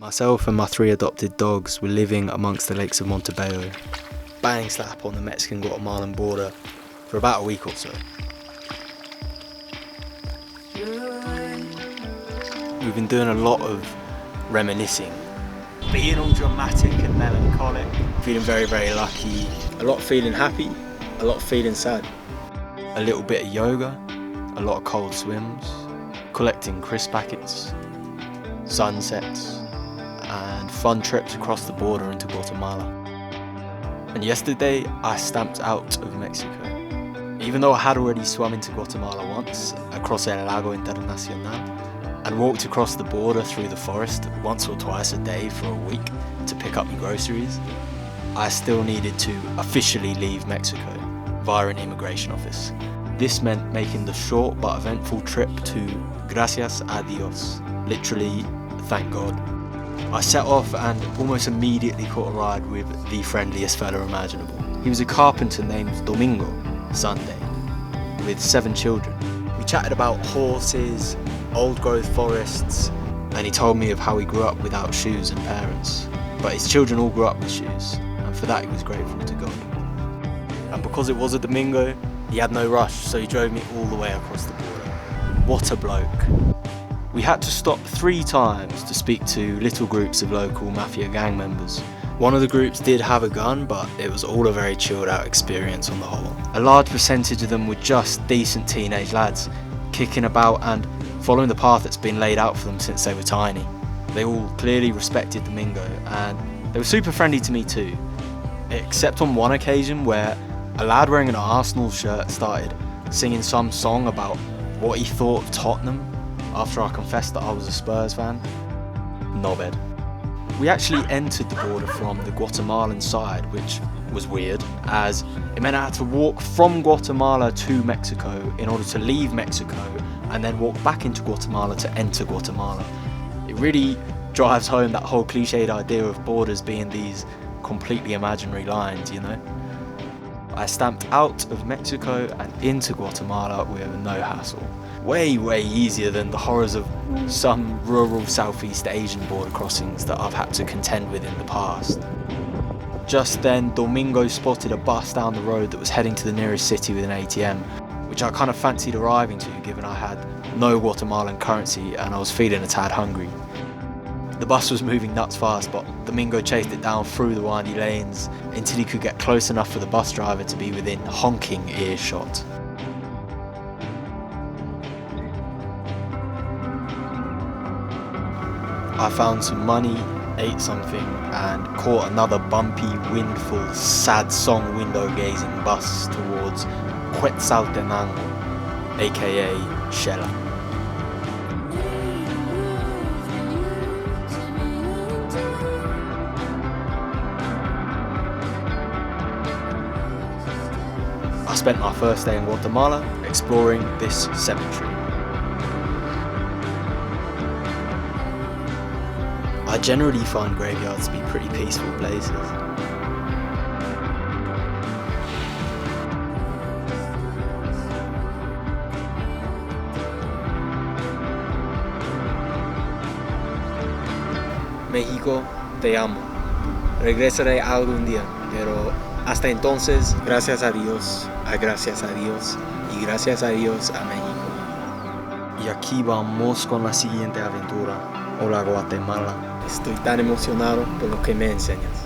Myself and my 3 adopted dogs were living amongst the lakes of Montebello, bang slap on the Mexican-Guatemalan border for about a week or so. We've been doing a lot of reminiscing, being all dramatic and melancholic, feeling very, very lucky, a lot feeling happy, a lot feeling sad, a little bit of yoga, a lot of cold swims, collecting crisp packets, sunsets, and fun trips across the border into Guatemala. And yesterday I stamped out of Mexico. Even though I had already swum into Guatemala once, across El Lago Internacional, and walked across the border through the forest once or twice a day for a week to pick up my groceries, I still needed to officially leave Mexico via an immigration office. This meant making the short but eventful trip to Gracias, Dios, literally, thank God. I set off and almost immediately caught a ride with the friendliest fella imaginable. He was a carpenter named Domingo, Sunday, with 7 children. We chatted about horses, old growth forests, and he told me of how he grew up without shoes and parents. But his children all grew up with shoes, and for that he was grateful to God. And because it was a Domingo, he had no rush, so he drove me all the way across the border. What a bloke. We had to stop 3 times to speak to little groups of local mafia gang members. One of the groups did have a gun, but it was all a very chilled out experience on the whole. A large percentage of them were just decent teenage lads, kicking about and following the path that's been laid out for them since they were tiny. They all clearly respected Domingo, and they were super friendly to me too, except on one occasion where a lad wearing an Arsenal shirt started singing some song about what he thought of Tottenham after I confessed that I was a Spurs fan. Knobhead. We actually entered the border from the Guatemalan side, which was weird, as it meant I had to walk from Guatemala to Mexico in order to leave Mexico and then walk back into Guatemala to enter Guatemala. It really drives home that whole cliched idea of borders being these completely imaginary lines, you know? I stamped out of Mexico and into Guatemala with no hassle. Way, way easier than the horrors of some rural Southeast Asian border crossings that I've had to contend with in the past. Just then, Domingo spotted a bus down the road that was heading to the nearest city with an ATM, which I kind of fancied arriving to given I had no Guatemalan currency and I was feeling a tad hungry. The bus was moving nuts fast, but Domingo chased it down through the windy lanes until he could get close enough for the bus driver to be within honking earshot. I found some money, ate something, and caught another bumpy, windful, sad song window-gazing bus towards Quetzaltenango, aka Shela. I spent my first day in Guatemala exploring this cemetery. I generally find graveyards to be pretty peaceful places. México, te amo. Regresaré algún día, pero hasta entonces, gracias a Dios, y gracias a Dios a México. Y aquí vamos con la siguiente aventura. Hola Guatemala. Estoy tan emocionado por lo que me enseñas.